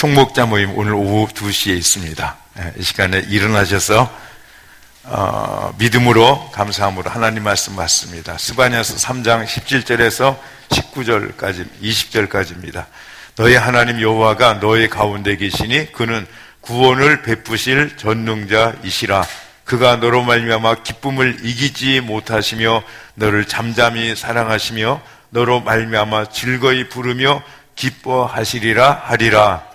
총목자 모임 오늘 오후 2시에 있습니다. 이 시간에 일어나셔서 믿음으로 감사함으로 하나님 말씀 받습니다. 스바냐서 3장 17절에서 19절까지 20절까지입니다. 너희 하나님 여호와가 너희 가운데 계시니 그는 구원을 베푸실 전능자이시라. 그가 너로 말미암아 기쁨을 이기지 못하시며 너를 잠잠히 사랑하시며 너로 말미암아 즐거이 부르며 기뻐하시리라 하리라.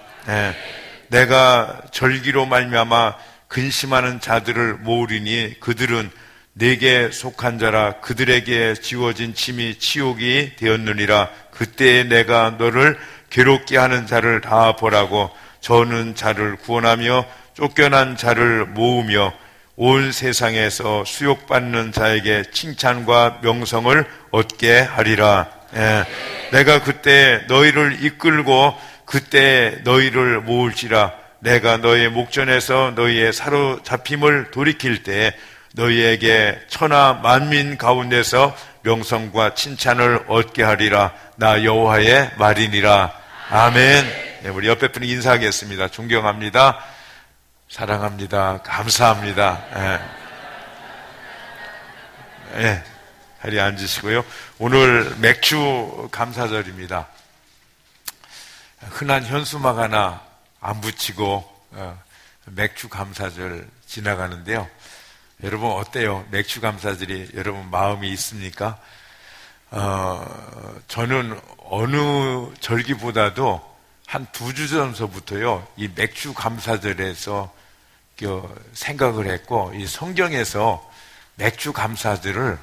내가 절기로 말미암아 근심하는 자들을 모으리니 그들은 내게 속한 자라. 그들에게 지워진 침이 치욕이 되었느니라. 그때에 내가 너를 괴롭게 하는 자를 다 보라고 저는 자를 구원하며 쫓겨난 자를 모으며 온 세상에서 수욕받는 자에게 칭찬과 명성을 얻게 하리라. 내가 그때 너희를 이끌고 그때 너희를 모을지라. 내가 너희의 목전에서 너희의 사로잡힘을 돌이킬 때 너희에게 천하 만민 가운데서 명성과 칭찬을 얻게 하리라. 나 여호와의 말이니라. 아멘. 우리 옆에 분이 인사하겠습니다. 존경합니다. 사랑합니다. 감사합니다. 자리에 앉으시고요. 오늘 맥주 감사절입니다. 흔한 현수막 하나 안 붙이고 맥주 감사절 지나가는데요. 여러분 어때요? 맥주 감사절이 여러분 마음이 있습니까? 저는 어느 절기보다도 한 2주 전서부터요, 이 맥주 감사절에서 생각을 했고, 이 성경에서 맥주 감사절을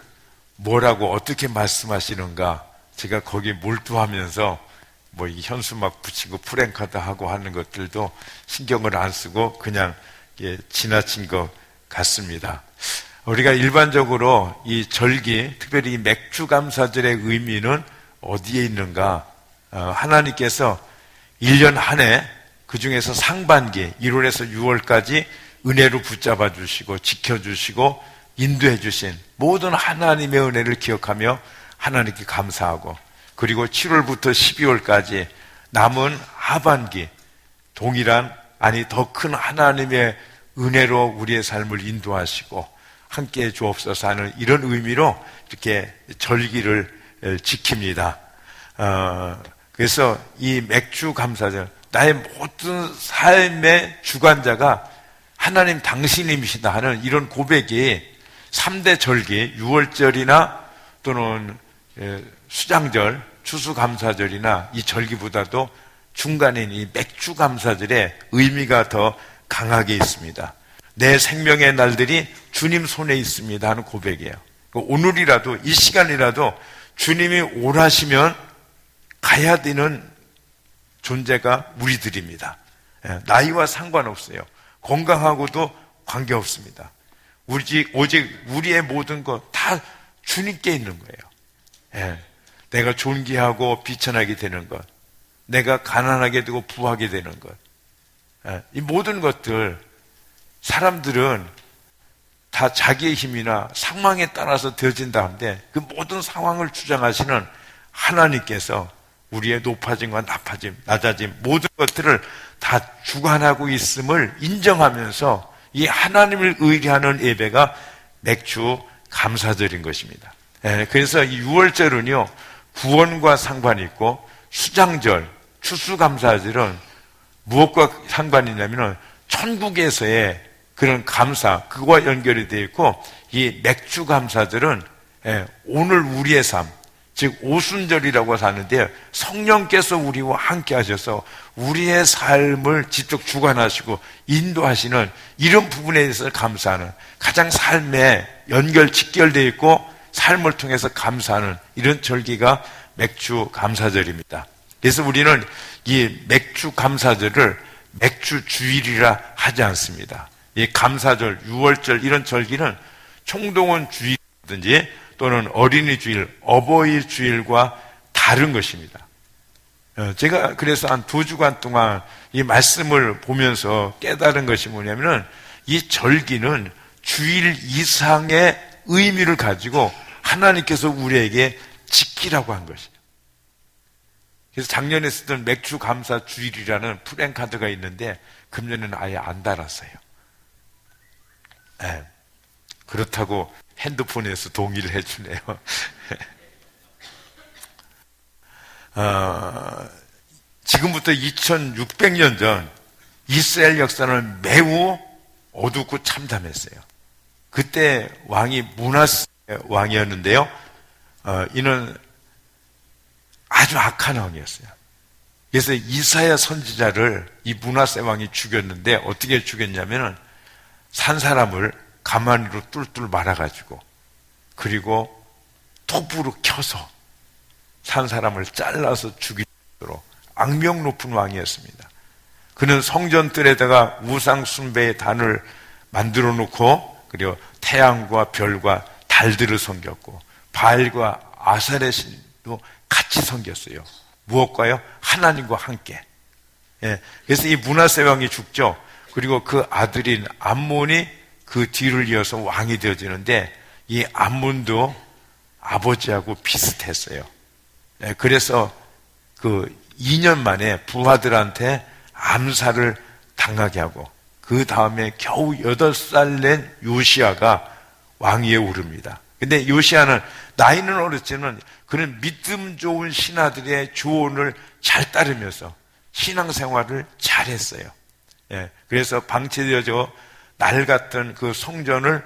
뭐라고 어떻게 말씀하시는가, 제가 거기 몰두하면서 뭐 이 현수막 붙이고 프랭카드 하고 하는 것들도 신경을 안 쓰고 그냥 지나친 것 같습니다. 우리가 일반적으로 이 절기, 특별히 이 맥주 감사절의 의미는 어디에 있는가? 하나님께서 1년 한 해, 그 중에서 상반기 1월에서 6월까지 은혜로 붙잡아 주시고 지켜주시고 인도해 주신 모든 하나님의 은혜를 기억하며 하나님께 감사하고, 그리고 7월부터 12월까지 남은 하반기 동일한, 아니 더 큰 하나님의 은혜로 우리의 삶을 인도하시고 함께해 주옵소서 하는 이런 의미로 이렇게 절기를 지킵니다. 그래서 이 맥주 감사절, 나의 모든 삶의 주관자가 하나님 당신님이시다 하는 이런 고백이 3대 절기, 6월절이나 또는 수장절, 추수감사절이나 이 절기보다도 중간인 이 맥주 감사절의 의미가 더 강하게 있습니다. 내 생명의 날들이 주님 손에 있습니다 하는 고백이에요. 오늘이라도, 이 시간이라도 주님이 오라시면 가야 되는 존재가 우리들입니다. 나이와 상관없어요. 건강하고도 관계없습니다. 오직 우리의 모든 것 다 주님께 있는 거예요. 내가 존귀하고 비천하게 되는 것, 내가 가난하게 되고 부하게 되는 것, 이 모든 것들, 사람들은 다 자기의 힘이나 상황에 따라서 되어진다는데 그 모든 상황을 주장하시는 하나님께서 우리의 높아짐과 낮아짐 모든 것들을 다 주관하고 있음을 인정하면서 이 하나님을 의뢰하는 예배가 맥주 감사절인 것입니다. 그래서 이 6월절은요, 구원과 상관이 있고, 수장절, 추수감사절은 무엇과 상관이 있냐면 천국에서의 그런 감사, 그거와 연결이 되어 있고, 이 맥주 감사절은 오늘 우리의 삶, 즉 오순절이라고 하는데 성령께서 우리와 함께 하셔서 우리의 삶을 직접 주관하시고 인도하시는 이런 부분에 대해서 감사하는, 가장 삶에 직결되어 있고 삶을 통해서 감사하는 이런 절기가 맥주 감사절입니다. 그래서 우리는 이 맥주 감사절을 맥주 주일이라 하지 않습니다. 이 감사절, 6월절 이런 절기는 총동원 주일이든지 또는 어린이 주일, 어버이 주일과 다른 것입니다. 제가 그래서 한 2주간 동안 이 말씀을 보면서 깨달은 것이 뭐냐면은 이 절기는 주일 이상의 의미를 가지고 하나님께서 우리에게 지키라고 한 것이에요. 그래서 작년에 쓰던 맥주 감사 주일이라는 프랜카드가 있는데 금년에는 아예 안 달았어요. 네. 그렇다고 핸드폰에서 동의를 해주네요. 지금부터 2600년 전 이스라엘 역사는 매우 어둡고 참담했어요. 그때 왕이 므낫세 왕이었는데요. 이는 아주 악한 왕이었어요. 그래서 이사야 선지자를 이 므낫세 왕이 죽였는데 어떻게 죽였냐면은 산 사람을 가마니로 뚫뚫 말아가지고 그리고 톱으로 켜서 산 사람을 잘라서 죽이도록 악명 높은 왕이었습니다. 그는 성전들에다가 우상 숭배의 단을 만들어 놓고 그리고 태양과 별과 달들을 섬겼고 바알과 아사레 신도 같이 섬겼어요. 무엇과요? 하나님과 함께. 예, 그래서 이 므낫세 왕이 죽죠. 그리고 그 아들인 암몬이 그 뒤를 이어서 왕이 되어지는데 이 암몬도 아버지하고 비슷했어요. 예, 그래서 그 2년 만에 부하들한테 암살을 당하게 하고 그 다음에 겨우 8살 된 요시아가 왕위에 오릅니다. 근데 요시아는 나이는 어렸지만 그는 믿음 좋은 신하들의 조언을 잘 따르면서 신앙생활을 잘했어요. 예, 그래서 방치되어져 낡았던 그 성전을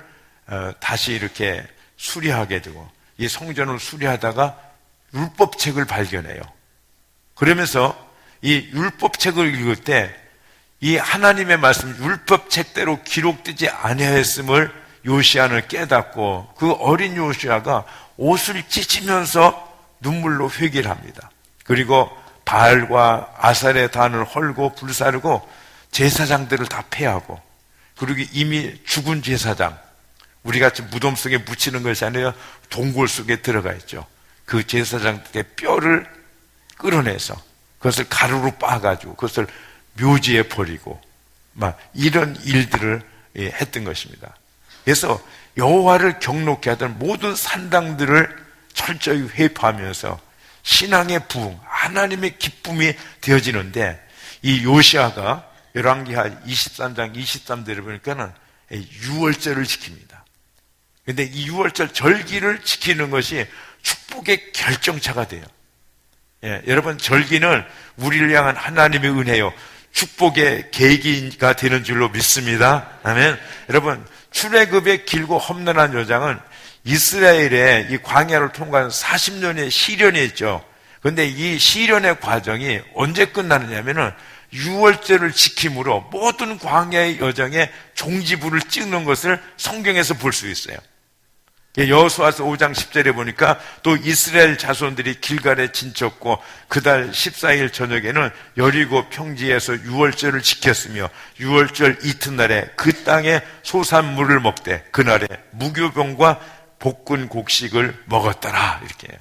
다시 이렇게 수리하게 되고 이 성전을 수리하다가 율법책을 발견해요. 그러면서 이 율법책을 읽을 때 이 하나님의 말씀 율법책대로 기록되지 아니하였음을 요시아는 깨닫고 그 어린 요시아가 옷을 찢으면서 눈물로 회개를 합니다. 그리고 바알과 아사레 단을 헐고 불사르고 제사장들을 다 폐하고 그리고 이미 죽은 제사장 우리같이 무덤 속에 묻히는 것이 아니라 동굴 속에 들어가 있죠. 그 제사장들의 뼈를 끌어내서 그것을 가루로 빻아가지고 그것을 묘지에 버리고 막 이런 일들을 했던 것입니다. 그래서 여호와를 경록케 하던 모든 산당들을 철저히 회파하면서 신앙의 부흥, 하나님의 기쁨이 되어지는데 이 요시아가 열왕기하 23장 23절을 보니까는 유월절을 지킵니다. 그런데 이 유월절 절기를 지키는 것이 축복의 결정차가 돼요. 예, 여러분 절기는 우리를 향한 하나님의 은혜요 축복의 계기가 되는 줄로 믿습니다. 아멘. 여러분 출애굽의 길고 험난한 여정은 이스라엘의 이 광야를 통과한 40년의 시련이 있죠. 그런데 이 시련의 과정이 언제 끝나느냐면은 유월절을 지킴으로 모든 광야의 여정에 종지부를 찍는 것을 성경에서 볼 수 있어요. 여호수아서 5장 10절에 보니까 또 이스라엘 자손들이 길갈에 진쳤고 그달 14일 저녁에는 여리고 평지에서 유월절을 지켰으며 유월절 이튿날에 그 땅에 소산물을 먹되 그날에 무교병과 볶은 곡식을 먹었더라. 이렇게 해요.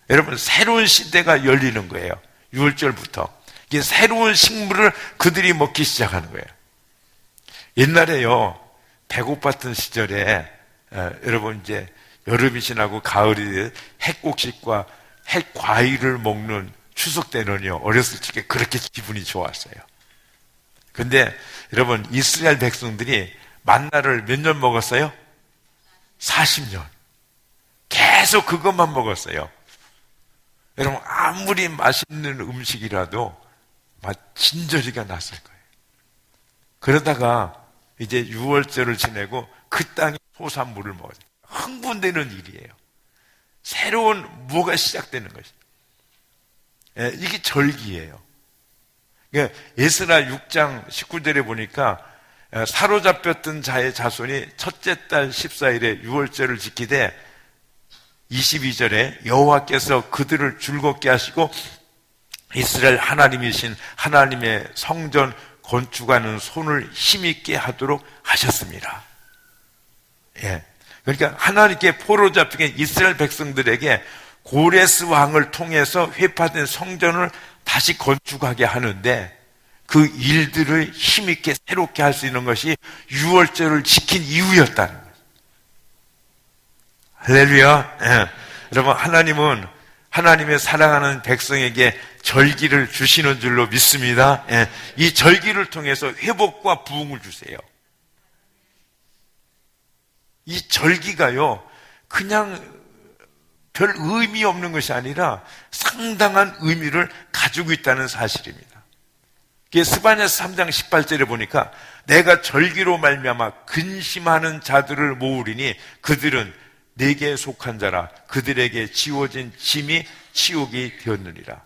여러분 새로운 시대가 열리는 거예요. 유월절부터 이게 새로운 식물을 그들이 먹기 시작하는 거예요. 옛날에요 배고팠던 시절에 여러분 이제 여름이 지나고 가을이 핵곡식과 핵과일을 먹는 추석 때는요 어렸을 적에 그렇게 기분이 좋았어요. 근데 여러분 이스라엘 백성들이 만나를 몇 년 먹었어요? 40년 계속 그것만 먹었어요. 여러분 아무리 맛있는 음식이라도 막 진저리가 났을 거예요. 그러다가 이제 유월절을 지내고 그 땅에 소산물을 먹어요. 흥분되는 일이에요. 새로운 뭐가 시작되는 것이. 이게 절기예요. 그러니까 에스라 6장 19절에 보니까 사로잡혔던 자의 자손이 첫째 달 14일에 유월절을 지키되 22절에 여호와께서 그들을 즐겁게 하시고 이스라엘 하나님이신 하나님의 성전 건축하는 손을 힘있게 하도록 하셨습니다. 예. 그러니까 하나님께 포로 잡힌 이스라엘 백성들에게 고레스 왕을 통해서 회파된 성전을 다시 건축하게 하는데 그 일들을 힘있게 새롭게 할 수 있는 것이 유월절을 지킨 이유였다는 거예요. 할렐루야. 예. 여러분 하나님은 하나님의 사랑하는 백성에게 절기를 주시는 줄로 믿습니다. 예, 이 절기를 통해서 회복과 부흥을 주세요. 이 절기가요, 그냥 별 의미 없는 것이 아니라 상당한 의미를 가지고 있다는 사실입니다. 스바냐서 3장 18절에 보니까 내가 절기로 말미암아 근심하는 자들을 모으리니 그들은 내게 속한 자라 그들에게 지워진 짐이 치욕이 되었느니라.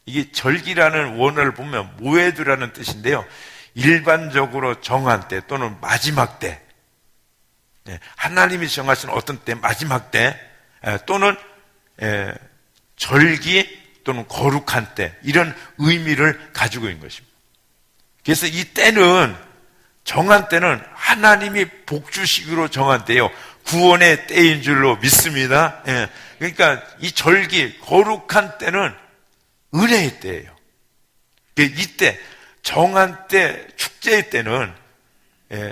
이게 절기라는 원어를 보면 모에드라는 뜻인데요, 일반적으로 정한 때 또는 마지막 때, 하나님이 정하신 어떤 때, 마지막 때, 또는 절기 또는 거룩한 때, 이런 의미를 가지고 있는 것입니다. 그래서 이 때는, 정한 때는 하나님이 복 주시기로 정한 때요, 구원의 때인 줄로 믿습니다. 그러니까 이 절기, 거룩한 때는 은혜의 때예요. 이때, 정한 때, 축제의 때는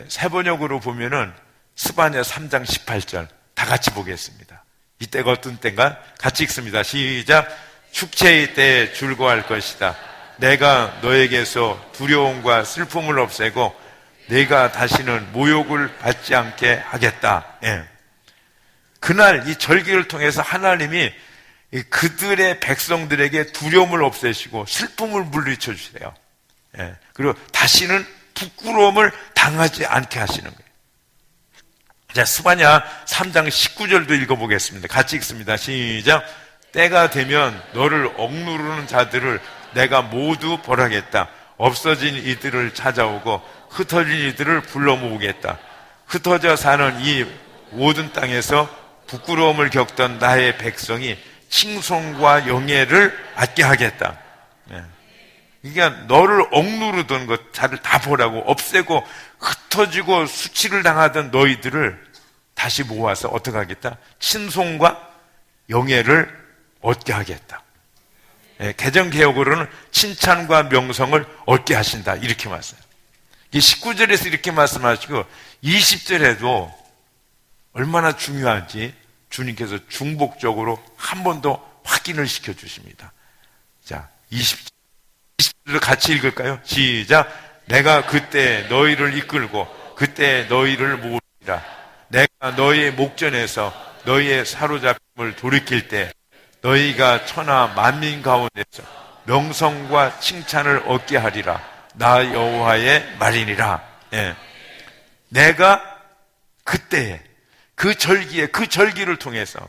세번역으로 보면은 스바냐 3장 18절 다 같이 보겠습니다. 이때가 어떤 때인가? 같이 읽습니다. 시작. 축제의 때에 즐거워할 것이다. 내가 너에게서 두려움과 슬픔을 없애고 내가 다시는 모욕을 받지 않게 하겠다. 그날 이 절기를 통해서 하나님이 그들의 백성들에게 두려움을 없애시고 슬픔을 물리쳐 주세요. 그리고 다시는 부끄러움을 당하지 않게 하시는 거예요. 자, 스바냐 3장 19절도 읽어보겠습니다. 같이 읽습니다. 시작. 때가 되면 너를 억누르는 자들을 내가 모두 벌하겠다. 없어진 이들을 찾아오고 흩어진 이들을 불러 모으겠다. 흩어져 사는 이 모든 땅에서 부끄러움을 겪던 나의 백성이 칭송과 영예를 받게 하겠다. 그러니까 너를 억누르던 것 자를 다 보라고, 없애고 흩어지고 수치를 당하던 너희들을 다시 모아서 어떻게 하겠다? 칭송과 영예를 얻게 하겠다. 개정개혁으로는 칭찬과 명성을 얻게 하신다, 이렇게 말씀해요. 19절에서 이렇게 말씀하시고 20절에도 얼마나 중요한지 주님께서 중복적으로 한 번 더 확인을 시켜주십니다. 자, 20절을 같이 읽을까요? 시작. 내가 그때 너희를 이끌고 그때 너희를 모으리라. 내가 너희의 목전에서 너희의 사로잡힘을 돌이킬 때 너희가 천하 만민 가운데서 명성과 칭찬을 얻게 하리라. 나 여호와의 말이니라. 내가 그때에 그 절기에 그 절기를 통해서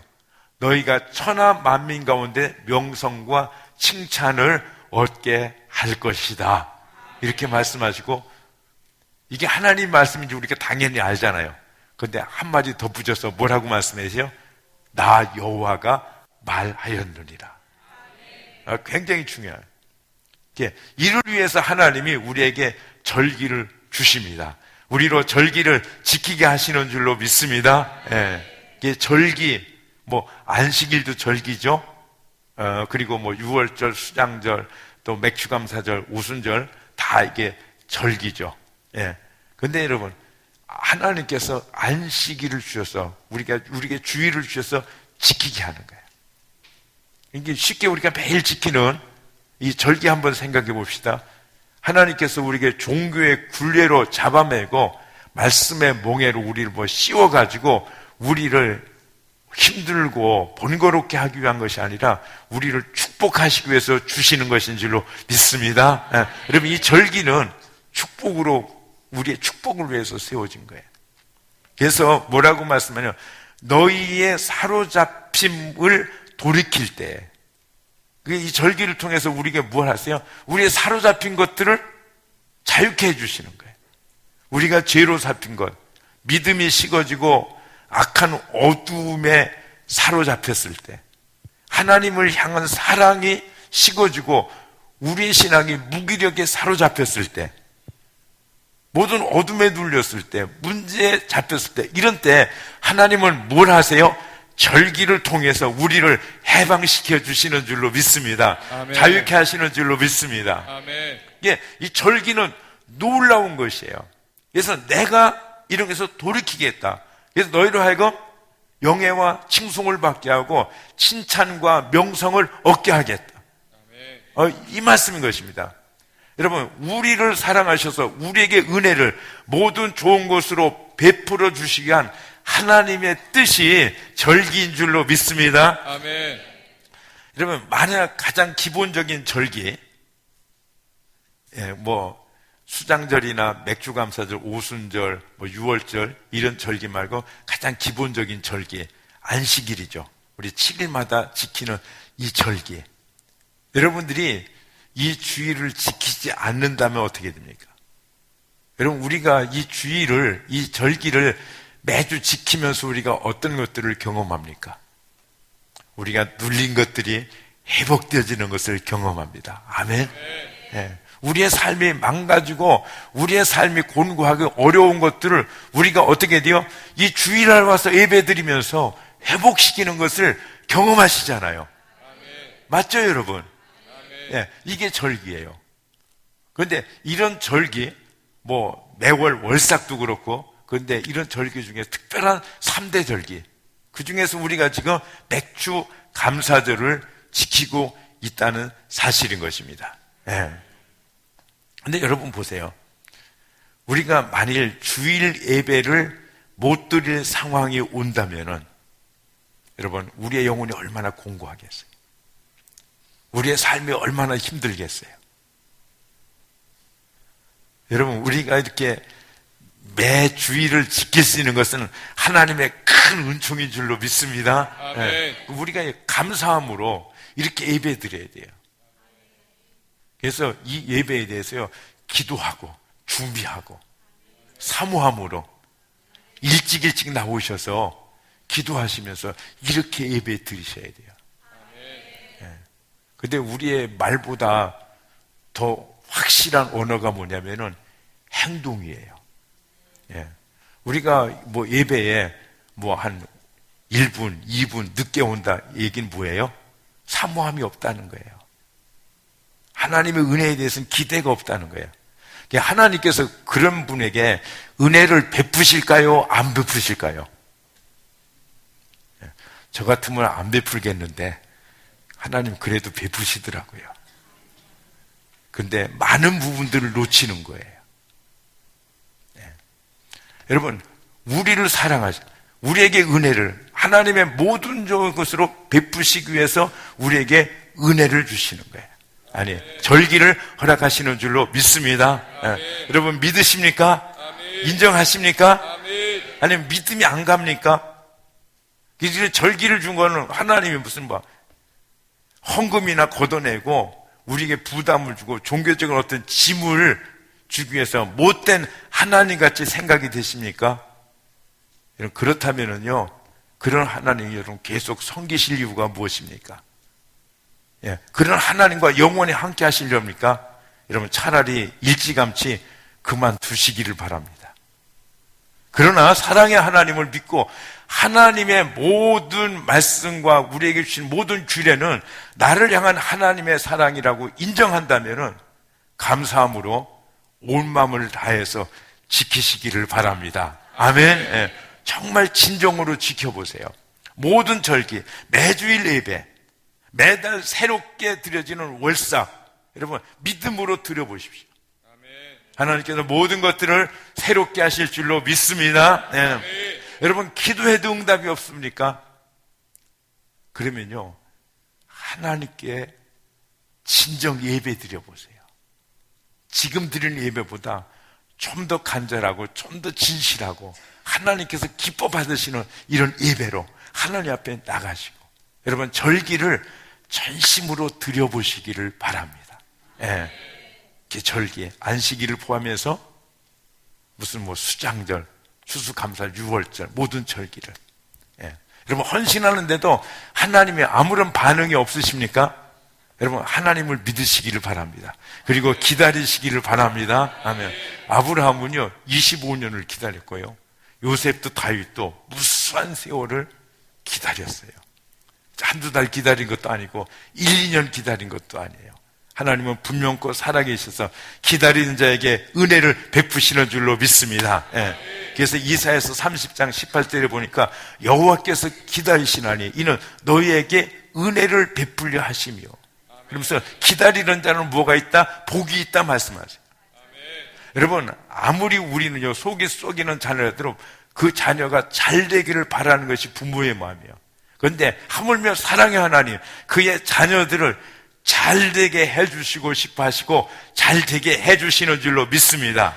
너희가 천하 만민 가운데 명성과 칭찬을 얻게 할 것이다, 이렇게 말씀하시고, 이게 하나님 말씀인지 우리가 당연히 알잖아요. 그런데 한마디 덧붙여서 뭐라고 말씀하세요? 나 여호와가 말하였느니라. 굉장히 중요해요. 이를 위해서 하나님이 우리에게 절기를 주십니다. 우리로 절기를 지키게 하시는 줄로 믿습니다. 이게 절기, 안식일도 절기죠. 그리고 6월절, 수장절, 또 맥주감사절, 오순절 다 이게 절기죠. 근데 여러분, 하나님께서 안식일을 주셔서 우리에게 주의를 주셔서 지키게 하는 거예요. 이게 쉽게 우리가 매일 지키는 이 절기 한번 생각해 봅시다. 하나님께서 우리에게 종교의 굴레로 잡아매고 말씀의 몽해로 우리를 씌워가지고 우리를 힘들고 번거롭게 하기 위한 것이 아니라 우리를 축복하시기 위해서 주시는 것인 줄로 믿습니다. 여러분, 이 절기는 축복으로, 우리의 축복을 위해서 세워진 거예요. 그래서 뭐라고 말씀하냐면 너희의 사로잡힘을 돌이킬 때, 이 절기를 통해서 우리에게 뭘 하세요? 우리의 사로잡힌 것들을 자유케 해주시는 거예요. 우리가 죄로 잡힌 것, 믿음이 식어지고 악한 어두움에 사로잡혔을 때, 하나님을 향한 사랑이 식어지고 우리의 신앙이 무기력에 사로잡혔을 때, 모든 어둠에 눌렸을 때, 문제에 잡혔을 때, 이런 때 하나님은 뭘 하세요? 절기를 통해서 우리를 해방시켜 주시는 줄로 믿습니다. 아멘. 자유케 하시는 줄로 믿습니다. 아멘. 이 절기는 놀라운 것이에요. 그래서 내가 이런 것에서 돌이키겠다. 그래서 너희로 하여금 영예와 칭송을 받게 하고 칭찬과 명성을 얻게 하겠다. 이 말씀인 것입니다. 여러분, 우리를 사랑하셔서 우리에게 은혜를 모든 좋은 것으로 베풀어 주시기 위한 하나님의 뜻이 절기인 줄로 믿습니다. 아멘. 여러분, 만약 가장 기본적인 절기, 수장절이나 맥주감사절, 오순절, 유월절 이런 절기 말고 가장 기본적인 절기, 안식일이죠. 우리 7일마다 지키는 이 절기. 여러분들이 이 주의를 지키지 않는다면 어떻게 됩니까? 여러분, 우리가 이 주의를, 이 절기를 매주 지키면서 우리가 어떤 것들을 경험합니까? 우리가 눌린 것들이 회복되어지는 것을 경험합니다. 아멘. 네. 우리의 삶이 망가지고 우리의 삶이 곤고하고 어려운 것들을 우리가 어떻게 돼요? 이 주일날 와서 예배드리면서 회복시키는 것을 경험하시잖아요. 아멘. 맞죠, 여러분? 아멘. 네, 이게 절기예요. 그런데 이런 절기, 매월 월삭도 그렇고, 그런데 이런 절기 중에 특별한 3대 절기, 그 중에서 우리가 지금 맥주 감사절을 지키고 있다는 사실인 것입니다. 네. 근데 여러분 보세요. 우리가 만일 주일 예배를 못 드릴 상황이 온다면은 여러분, 우리의 영혼이 얼마나 공고하겠어요? 우리의 삶이 얼마나 힘들겠어요? 여러분, 우리가 이렇게 매 주일을 지킬 수 있는 것은 하나님의 큰 은총인 줄로 믿습니다. 네. 우리가 감사함으로 이렇게 예배 드려야 돼요. 그래서 이 예배에 대해서요, 기도하고 준비하고 사모함으로 일찍 나오셔서 기도하시면서 이렇게 예배 드리셔야 돼요. 근데 우리의 말보다 더 확실한 언어가 뭐냐면은 행동이에요. 예. 우리가 예배에 한 1분, 2분 늦게 온다 얘기는 뭐예요? 사모함이 없다는 거예요. 하나님의 은혜에 대해서는 기대가 없다는 거예요. 하나님께서 그런 분에게 은혜를 베푸실까요? 안 베푸실까요? 저 같으면 안 베풀겠는데 하나님 그래도 베푸시더라고요. 근데 많은 부분들을 놓치는 거예요. 여러분, 우리를 사랑하셔, 우리에게 은혜를, 하나님의 모든 좋은 것으로 베푸시기 위해서 우리에게 은혜를 주시는 거예요. 아니, 절기를 허락하시는 줄로 믿습니다. 여러분, 믿으십니까? 인정하십니까? 아니면 믿음이 안 갑니까? 절기를 준 거는 하나님이 무슨 헌금이나 걷어내고 우리에게 부담을 주고 종교적인 어떤 짐을 주기 위해서 못된 하나님 같이 생각이 되십니까? 그렇다면은요, 그런 하나님이 여러분 계속 섬기실 이유가 무엇입니까? 예, 그런 하나님과 영원히 함께 하시렵니까? 여러분, 차라리 일찌감치 그만두시기를 바랍니다. 그러나 사랑의 하나님을 믿고 하나님의 모든 말씀과 우리에게 주신 모든 규례는 나를 향한 하나님의 사랑이라고 인정한다면은 감사함으로 온 마음을 다해서 지키시기를 바랍니다. 아멘. 예, 정말 진정으로 지켜보세요. 모든 절기, 매주일 예배, 매달 새롭게 드려지는 월삭, 여러분 믿음으로 드려보십시오. 하나님께서 모든 것들을 새롭게 하실 줄로 믿습니다. 네. 여러분, 기도해도 응답이 없습니까? 그러면요, 하나님께 진정 예배 드려보세요. 지금 드리는 예배보다 좀 더 간절하고 좀 더 진실하고 하나님께서 기뻐 받으시는 이런 예배로 하나님 앞에 나가시고, 여러분 절기를 전심으로 드려보시기를 바랍니다. 예. 절기, 안식일을 포함해서 무슨 수장절, 추수감사절, 유월절, 모든 절기를. 예. 여러분 헌신하는데도 하나님이 아무런 반응이 없으십니까? 여러분 하나님을 믿으시기를 바랍니다. 그리고 기다리시기를 바랍니다. 아멘. 아브라함은요 25년을 기다렸고요, 요셉도 다윗도 무수한 세월을 기다렸어요. 한두 달 기다린 것도 아니고 1, 2년 기다린 것도 아니에요. 하나님은 분명코 살아계셔서 기다리는 자에게 은혜를 베푸시는 줄로 믿습니다. 예. 그래서 이사야서 30장 18절에 보니까 여호와께서 기다리시나니 이는 너희에게 은혜를 베풀려 하시며, 그러면서 기다리는 자는 뭐가 있다? 복이 있다 말씀하세요. 여러분, 아무리 우리는요, 속이 썩이는 자녀들은 그 자녀가 잘 되기를 바라는 것이 부모의 마음이에요. 그런데 하물며 사랑의 하나님, 그의 자녀들을 잘 되게 해주시고 싶어 하시고 잘 되게 해주시는 줄로 믿습니다.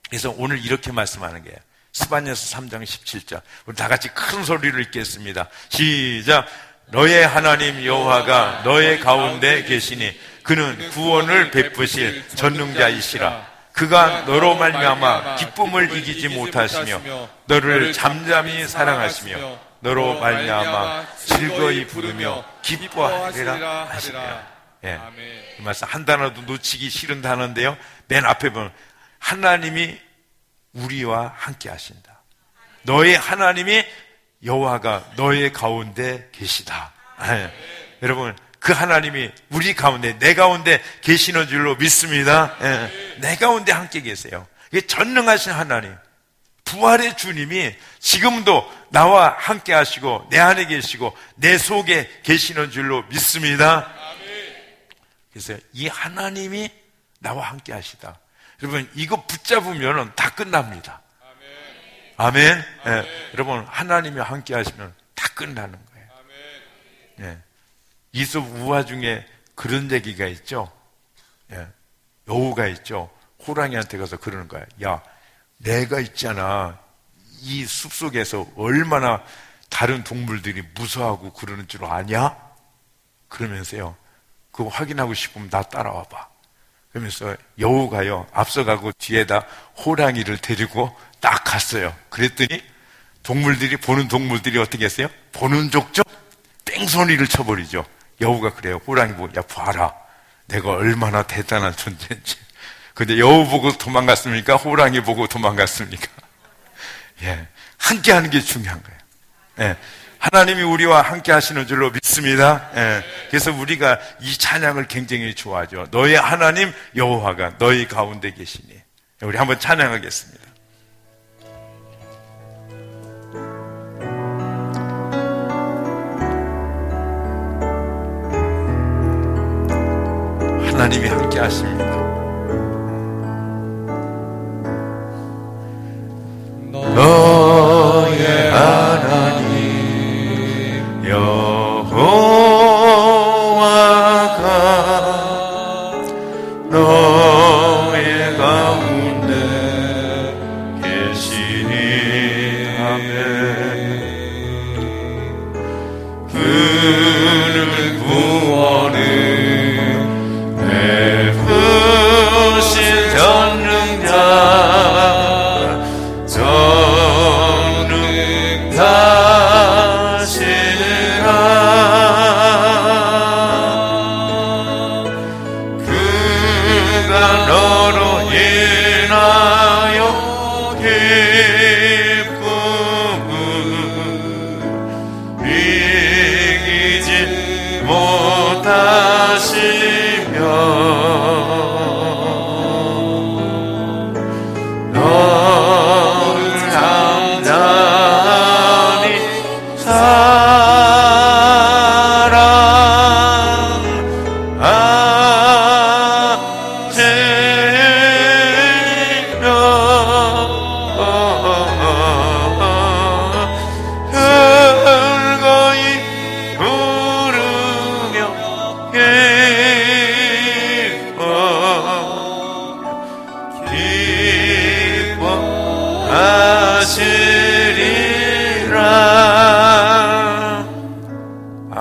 그래서 오늘 이렇게 말씀하는 거예요. 스바냐서 3장 17절. 우리 다 같이 큰 소리로 읽겠습니다. 시작. 너의 하나님 여호와가 너의 가운데 계시니 그는 구원을 베푸실 전능자이시라. 그가 너로 말미암아 기쁨을 이기지 못하시며 너를 잠잠히 사랑하시며 너로 말미암아 즐거이 부르며 기뻐하리라 하시며. 예, 이 말씀 한 단어도 놓치기 싫은 단어인데요, 맨 앞에 보면 하나님이 우리와 함께 하신다. 너의 하나님이 여호와가 너의 가운데 계시다. 예, 여러분, 그 하나님이 우리 가운데, 내 가운데 계시는 줄로 믿습니다. 예, 내 가운데 함께 계세요. 이게 전능하신 하나님, 부활의 주님이 지금도 나와 함께 하시고 내 안에 계시고 내 속에 계시는 줄로 믿습니다. 그래서 이 하나님이 나와 함께 하시다. 여러분, 이거 붙잡으면 다 끝납니다. 아멘. 예, 여러분, 하나님이 함께 하시면 다 끝나는 거예요. 예. 이솝 우화 중에 그런 얘기가 있죠. 예. 여우가 있죠. 호랑이한테 가서 그러는 거야. 야, 내가 있잖아, 이 숲속에서 얼마나 다른 동물들이 무서워하고 그러는 줄 아냐? 그러면서요, 그거 확인하고 싶으면 나 따라와봐. 그러면서 여우가요, 앞서가고 뒤에다 호랑이를 데리고 딱 갔어요. 그랬더니 보는 동물들이 어떻게 했어요? 보는 족족 뺑소니를 쳐버리죠. 여우가 그래요. 호랑이 보고, 야, 봐라, 내가 얼마나 대단한 존재인지. 근데 여우 보고 도망갔습니까? 호랑이 보고 도망갔습니까? 예, 함께 하는 게 중요한 거예요. 예, 하나님이 우리와 함께 하시는 줄로 믿습니다. 예, 그래서 우리가 이 찬양을 굉장히 좋아하죠. 너의 하나님 여호와가 너희 가운데 계시니. 우리 한번 찬양하겠습니다. 하나님이 함께 하십니다. 너의 하나님 여호와가 너의 가운데 계시니. 아멘. 그는 구원을 베푸신 전능자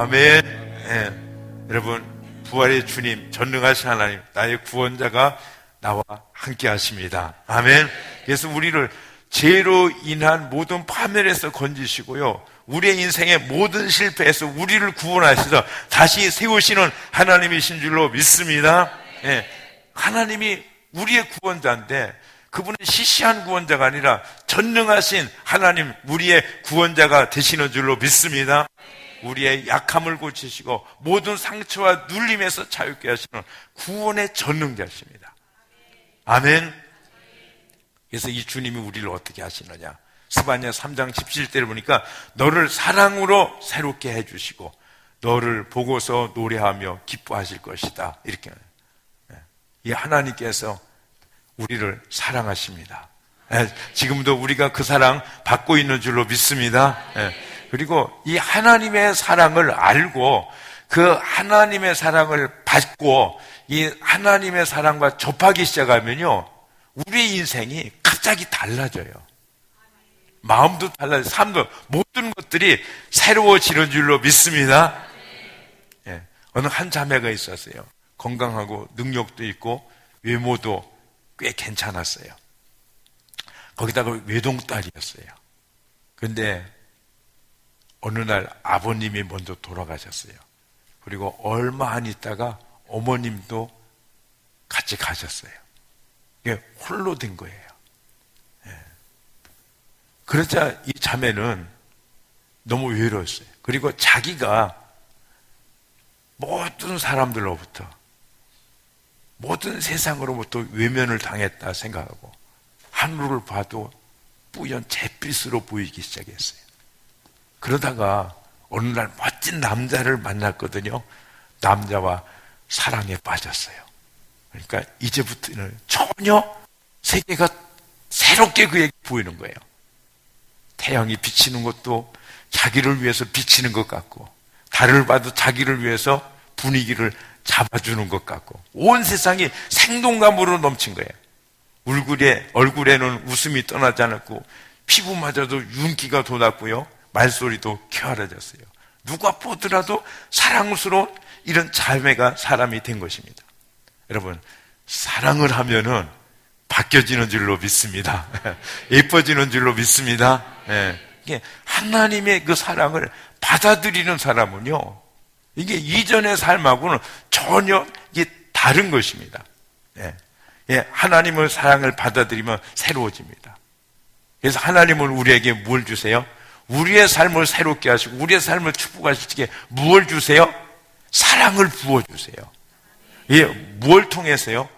아멘. 예. 여러분, 부활의 주님, 전능하신 하나님, 나의 구원자가 나와 함께 하십니다. 아멘. 그래서 우리를 죄로 인한 모든 파멸에서 건지시고요, 우리의 인생의 모든 실패에서 우리를 구원하셔서 다시 세우시는 하나님이신 줄로 믿습니다. 예. 하나님이 우리의 구원자인데 그분은 시시한 구원자가 아니라 전능하신 하나님, 우리의 구원자가 되시는 줄로 믿습니다. 우리의 약함을 고치시고 모든 상처와 눌림에서 자유케 하시는 구원의 전능자십니다. 아멘. 그래서 이 주님이 우리를 어떻게 하시느냐, 스바냐 3장 17절을 보니까 너를 사랑으로 새롭게 해주시고 너를 보고서 노래하며 기뻐하실 것이다. 이렇게. 이 하나님께서 우리를 사랑하십니다. 지금도 우리가 그 사랑 받고 있는 줄로 믿습니다. 그리고 이 하나님의 사랑을 알고 그 하나님의 사랑을 받고 이 하나님의 사랑과 접하기 시작하면요, 우리 인생이 갑자기 달라져요. 마음도 달라져요. 삶도, 모든 것들이 새로워지는 줄로 믿습니다. 어느 한 자매가 있었어요. 건강하고 능력도 있고 외모도 꽤 괜찮았어요. 거기다가 외동딸이었어요. 근데 어느 날 아버님이 먼저 돌아가셨어요. 그리고 얼마 안 있다가 어머님도 같이 가셨어요. 이게 홀로 된 거예요. 그러자 이 자매는 너무 외로웠어요. 그리고 자기가 모든 사람들로부터, 모든 세상으로부터 외면을 당했다 생각하고 하늘을 봐도 뿌연 잿빛으로 보이기 시작했어요. 그러다가 어느 날 멋진 남자를 만났거든요. 남자와 사랑에 빠졌어요. 그러니까 이제부터는 전혀 세계가 새롭게 그에게 보이는 거예요. 태양이 비치는 것도 자기를 위해서 비치는 것 같고, 달을 봐도 자기를 위해서 분위기를 잡아주는 것 같고, 온 세상이 생동감으로 넘친 거예요. 얼굴에는 웃음이 떠나지 않았고 피부마저도 윤기가 돋았고요, 말소리도 쾌활해졌어요. 누가 보더라도 사랑스러운 이런 자매가 사람이 된 것입니다. 여러분, 사랑을 하면은 바뀌어지는 줄로 믿습니다. 예뻐지는 줄로 믿습니다. 이게 하나님의 그 사랑을 받아들이는 사람은요, 이게 이전의 삶하고는 전혀 이게 다른 것입니다. 하나님의 사랑을 받아들이면 새로워집니다. 그래서 하나님은 우리에게 뭘 주세요? 우리의 삶을 새롭게 하시고 우리의 삶을 축복하시기에 무엇을 주세요? 사랑을 부어주세요. 뭘 통해서요?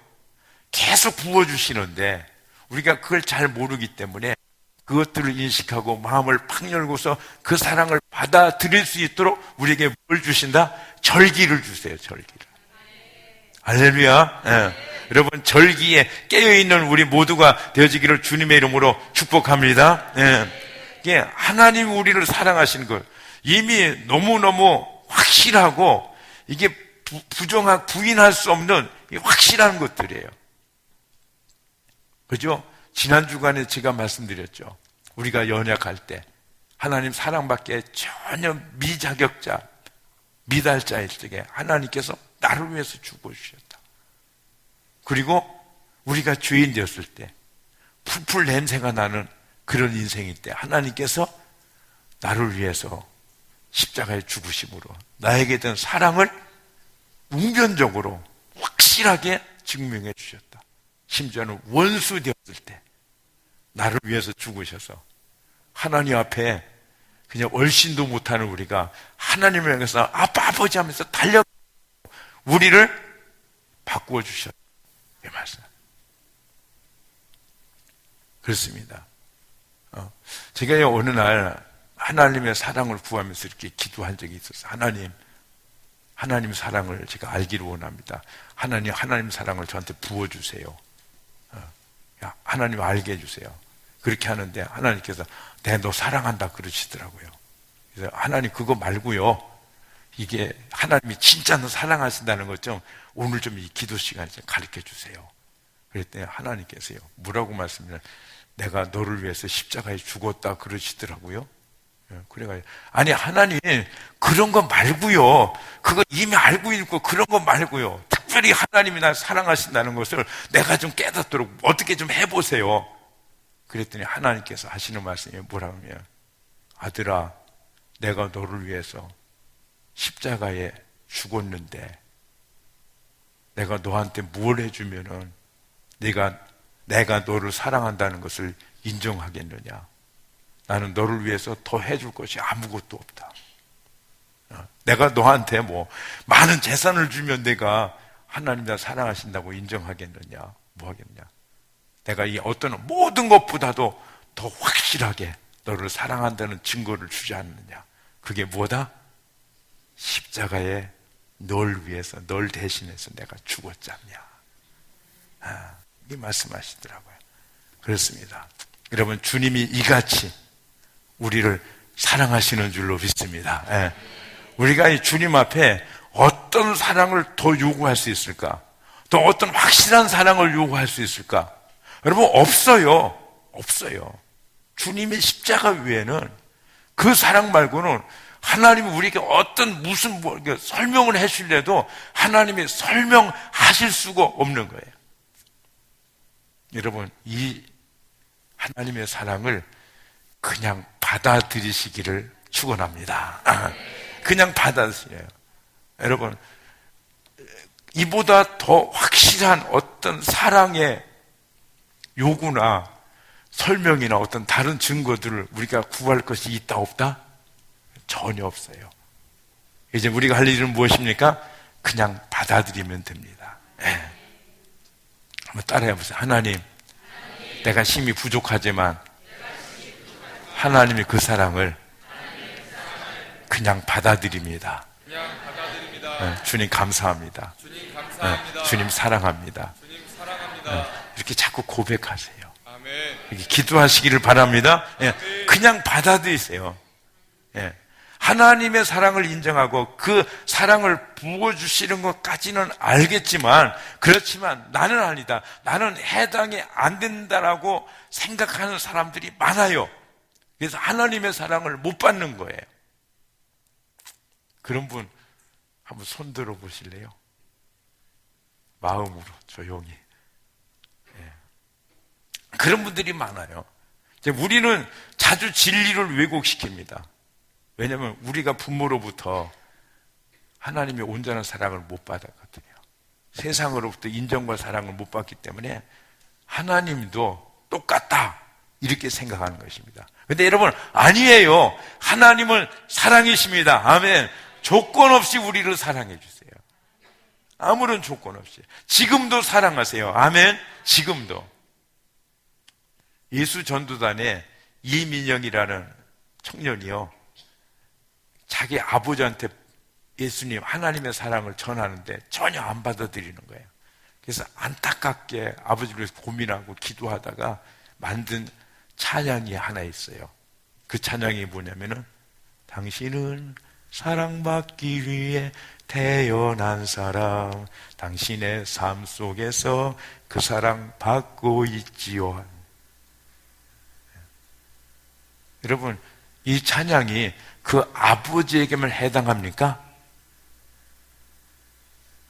계속 부어주시는데 우리가 그걸 잘 모르기 때문에 그것들을 인식하고 마음을 팍 열고서 그 사랑을 받아들일 수 있도록 우리에게 뭘 주신다? 절기를 주세요. 절기를. 할렐루야. 여러분, 절기에 깨어있는 우리 모두가 되어지기를 주님의 이름으로 축복합니다. 이게 하나님이 우리를 사랑하시는 것, 이미 너무너무 확실하고 이게 부인할 수 없는 확실한 것들이에요. 그죠? 지난 주간에 제가 말씀드렸죠. 우리가 연약할 때 하나님 사랑받기에 전혀 미자격자, 미달자일 적에 하나님께서 나를 위해서 죽어주셨다. 그리고 우리가 죄인 되었을 때 풀풀 냄새가 나는 그런 인생일 때 하나님께서 나를 위해서 십자가에 죽으심으로 나에게 된 사랑을 웅변적으로 확실하게 증명해 주셨다. 심지어는 원수 되었을 때 나를 위해서 죽으셔서 하나님 앞에 그냥 얼씬도 못하는 우리가 하나님을 향해서 아빠 아버지 하면서 달려 우리를 바꾸어 주셨다. 이 말씀. 그렇습니다. 제가 어느 날 하나님의 사랑을 구하면서 이렇게 기도한 적이 있었어요. 하나님 사랑을 제가 알기를 원합니다. 하나님 사랑을 저한테 부어주세요. 하나님 알게 해주세요. 그렇게 하는데 하나님께서 내가 너 사랑한다 그러시더라고요. 그래서 하나님 그거 말고요, 이게 하나님이 진짜 너 사랑하신다는 것 좀 오늘 좀 이 기도 시간에 좀 가르쳐 주세요. 그랬더니 하나님께서요, 뭐라고 말씀을, 내가 너를 위해서 십자가에 죽었다 그러시더라고요. 그래가지고 아니 하나님 그런 거 말고요, 그거 이미 알고 있고 그런 거 말고요, 특별히 하나님이 날 사랑하신다는 것을 내가 좀 깨닫도록 어떻게 좀 해보세요. 그랬더니 하나님께서 하시는 말씀이 뭐라고 하면, 아들아 내가 너를 위해서 십자가에 죽었는데 내가 너한테 뭘 해주면은 내가 너를 사랑한다는 것을 인정하겠느냐. 나는 너를 위해서 더 해줄 것이 아무것도 없다. 내가 너한테 많은 재산을 주면 내가 하나님 나 사랑하신다고 인정하겠느냐. 뭐 하겠냐. 내가 이 어떤 모든 것보다도 더 확실하게 너를 사랑한다는 증거를 주지 않느냐. 그게 뭐다? 십자가에 널 위해서, 널 대신해서 내가 죽었잖냐. 이 말씀하시더라고요. 그렇습니다. 여러분, 주님이 이같이 우리를 사랑하시는 줄로 믿습니다. 예. 우리가 이 주님 앞에 어떤 사랑을 더 요구할 수 있을까? 또 어떤 확실한 사랑을 요구할 수 있을까? 여러분, 없어요. 없어요. 주님의 십자가 외에는, 그 사랑 말고는 하나님이 우리에게 어떤 무슨 설명을 해주실래도 하나님이 설명하실 수가 없는 거예요. 여러분, 이 하나님의 사랑을 그냥 받아들이시기를 축원합니다. 그냥 받아들여요. 여러분, 이보다 더 확실한 어떤 사랑의 요구나 설명이나 어떤 다른 증거들을 우리가 구할 것이 있다 없다? 전혀 없어요. 이제 우리가 할 일은 무엇입니까? 그냥 받아들이면 됩니다. 네. 한번 따라해 보세요. 하나님, 내가 힘이 부족하지만 하나님이 그 사랑을 그냥 받아들입니다. 네, 주님 감사합니다. 네, 주님 사랑합니다. 네, 이렇게 자꾸 고백하세요. 이렇게 기도하시기를 바랍니다. 네, 그냥 받아들이세요. 네, 하나님의 사랑을 인정하고 그 사랑을 부어주시는 것까지는 알겠지만, 그렇지만 나는 아니다, 나는 해당이 안 된다라고 생각하는 사람들이 많아요. 그래서 하나님의 사랑을 못 받는 거예요. 그런 분 한번 손 들어 보실래요? 마음으로 조용히. 예. 그런 분들이 많아요. 우리는 자주 진리를 왜곡시킵니다. 왜냐하면 우리가 부모로부터 하나님의 온전한 사랑을 못 받았거든요. 세상으로부터 인정과 사랑을 못 받기 때문에 하나님도 똑같다, 이렇게 생각하는 것입니다. 근데 여러분, 아니에요. 하나님은 사랑이십니다. 아멘. 조건 없이 우리를 사랑해 주세요. 아무런 조건 없이. 지금도 사랑하세요. 아멘. 지금도. 예수 전도단에 이민영이라는 청년이요, 자기 아버지한테 예수님, 하나님의 사랑을 전하는데 전혀 안 받아들이는 거예요. 그래서 안타깝게 아버지를 위해서 고민하고 기도하다가 만든 찬양이 하나 있어요. 그 찬양이 뭐냐면은, 당신은 사랑받기 위해 태어난 사람, 당신의 삶 속에서 그 사랑 받고 있지요. 여러분, 이 찬양이 그 아버지에게만 해당합니까?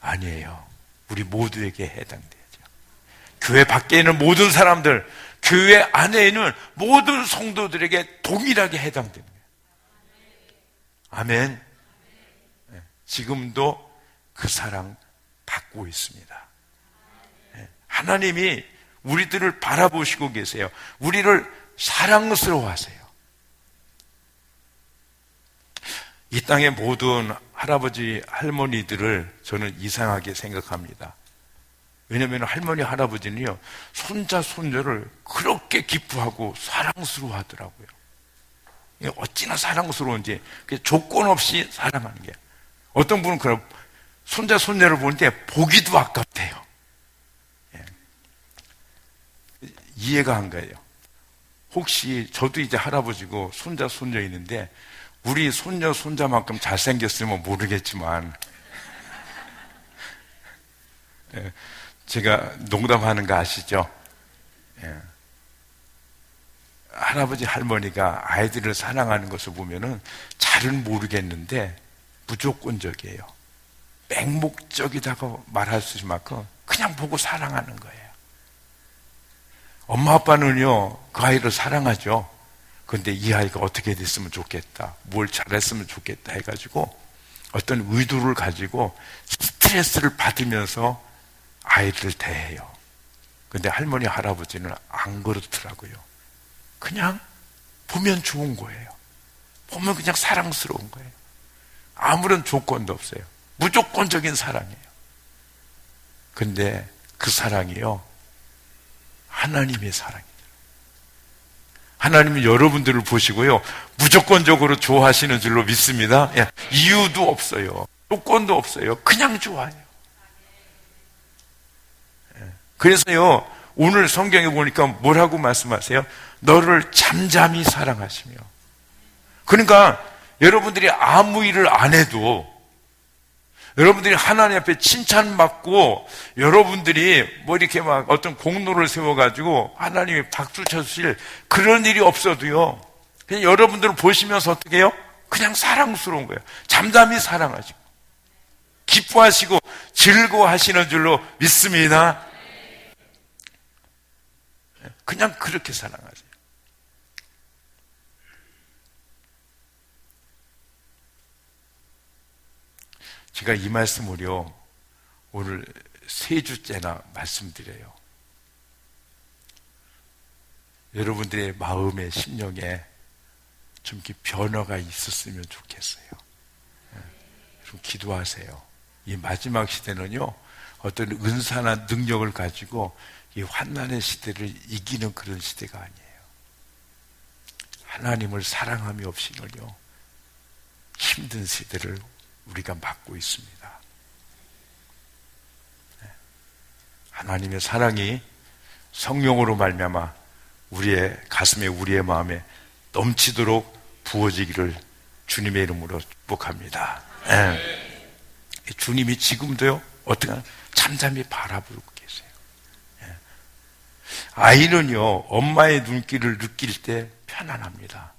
아니에요. 우리 모두에게 해당돼야죠. 교회 밖에 있는 모든 사람들, 교회 안에 있는 모든 성도들에게 동일하게 해당됩니다. 아멘. 지금도 그 사랑 받고 있습니다. 하나님이 우리들을 바라보시고 계세요. 우리를 사랑스러워하세요. 이 땅의 모든 할아버지, 할머니들을 저는 이상하게 생각합니다. 왜냐하면 할머니, 할아버지는요, 손자, 손녀를 그렇게 기뻐하고 사랑스러워 하더라고요. 어찌나 사랑스러운지, 조건 없이 사랑하는 게. 어떤 분은 그럼 손자, 손녀를 보는데 보기도 아깝대요. 예. 이해가 안 가요. 혹시 저도 이제 할아버지고 손자, 손녀 있는데 우리 손녀, 손자만큼 잘생겼으면 모르겠지만, 예. 제가 농담하는 거 아시죠? 예. 할아버지, 할머니가 아이들을 사랑하는 것을 보면은 잘은 모르겠는데 무조건적이에요. 맹목적이다고 말할 수 있을 만큼 그냥 보고 사랑하는 거예요. 엄마, 아빠는요, 그 아이를 사랑하죠. 그런데 이 아이가 어떻게 됐으면 좋겠다, 뭘 잘했으면 좋겠다 해가지고 어떤 의도를 가지고 스트레스를 받으면서 아이를 대해요. 근데 할머니, 할아버지는 안 그렇더라고요. 그냥 보면 좋은 거예요. 보면 그냥 사랑스러운 거예요. 아무런 조건도 없어요. 무조건적인 사랑이에요. 근데 그 사랑이요, 하나님의 사랑이에요. 하나님은 여러분들을 보시고요, 무조건적으로 좋아하시는 줄로 믿습니다. 예, 이유도 없어요. 조건도 없어요. 그냥 좋아해요. 예, 그래서요, 오늘 성경에 보니까 뭐라고 말씀하세요? 너를 잠잠히 사랑하시며. 그러니까 여러분들이 아무 일을 안 해도, 여러분들이 하나님 앞에 칭찬받고, 여러분들이 뭐 이렇게 막 어떤 공로를 세워가지고 하나님이 박수 쳐주실 그런 일이 없어도요, 그냥 여러분들을 보시면서 어떻게 해요? 그냥 사랑스러운 거예요. 잠잠히 사랑하시고 기뻐하시고 즐거워하시는 줄로 믿습니다. 그냥 그렇게 사랑하세요. 제가 이 말씀을요, 오늘 3주째나 말씀드려요. 여러분들의 마음의 심령에 좀 이렇게 변화가 있었으면 좋겠어요. 좀 기도하세요. 이 마지막 시대는요, 어떤 은사나 능력을 가지고 이 환난의 시대를 이기는 그런 시대가 아니에요. 하나님을 사랑함이 없이는요, 힘든 시대를 우리가 맞고 있습니다. 하나님의 사랑이 성령으로 말미암아 우리의 가슴에, 우리의 마음에 넘치도록 부어지기를 주님의 이름으로 축복합니다. 네. 주님이 지금도요, 어떻게 잠잠히 바라보고 계세요. 네. 아이는요, 엄마의 눈길을 느낄 때 편안합니다.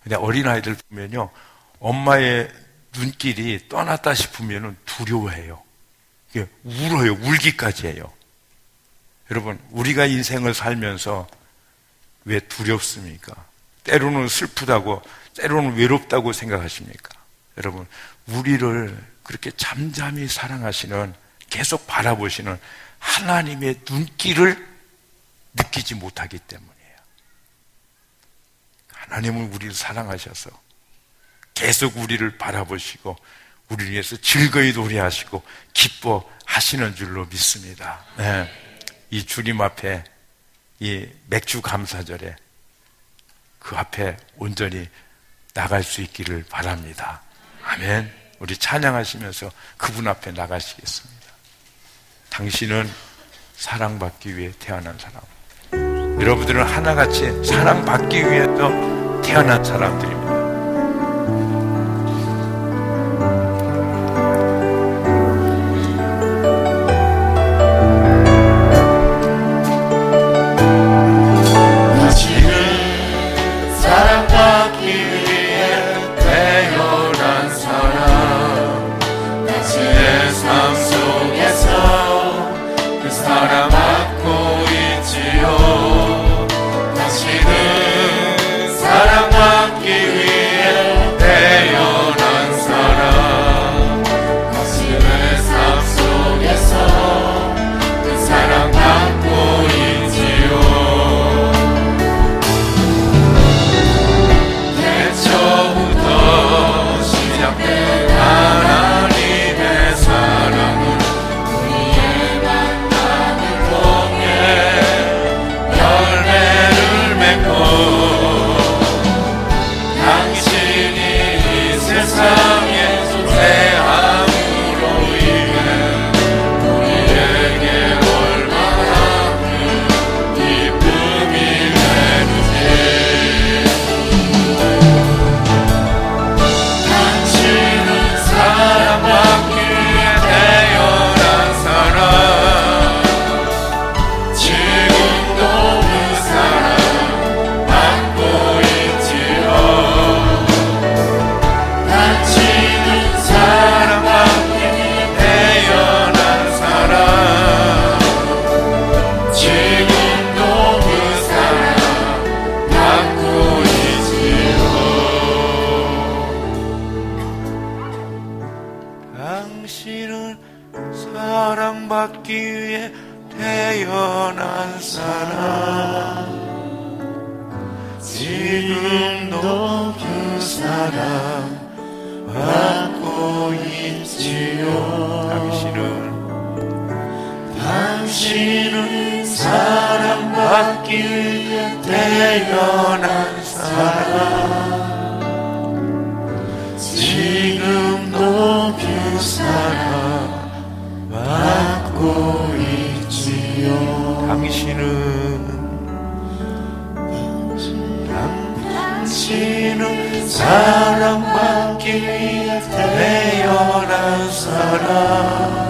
근데 어린아이들 보면요, 엄마의 눈길이 떠났다 싶으면 두려워해요. 울어요. 울기까지 해요. 여러분, 우리가 인생을 살면서 왜 두렵습니까? 때로는 슬프다고, 때로는 외롭다고 생각하십니까? 여러분, 우리를 그렇게 잠잠히 사랑하시는, 계속 바라보시는 하나님의 눈길을 느끼지 못하기 때문이에요. 하나님은 우리를 사랑하셔서 계속 우리를 바라보시고 우리를 위해서 즐거이 노래하시고 기뻐하시는 줄로 믿습니다. 네. 이 주님 앞에, 이 맥주 감사절에 그 앞에 온전히 나갈 수 있기를 바랍니다. 아멘. 우리 찬양하시면서 그분 앞에 나가시겠습니다. 당신은 사랑받기 위해 태어난 사람. 여러분들은 하나같이 사랑받기 위해서 태어난 사람들입니다. 사랑받기 위해 태어난 사람, 지금도 그 사랑 받고 있지요. 당신은 사랑받기 사랑받기 위해 태어난 사람, 지금도 그 사랑 받고 있지요. 당신은 사랑받기 위해 태어난 사람,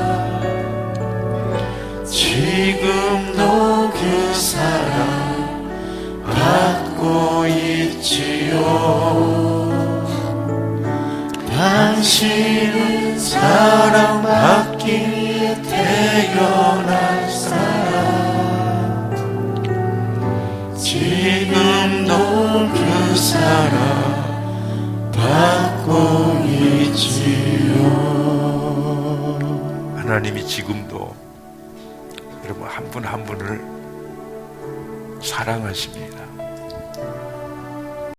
지금도 그 사랑 받고 있지요. 당신은 사랑받기 위해 태어난 사람, 지금도 그 사랑 받고 있지요. 하나님이 지금도 여러분 한 분 한 분을 사랑하십니다.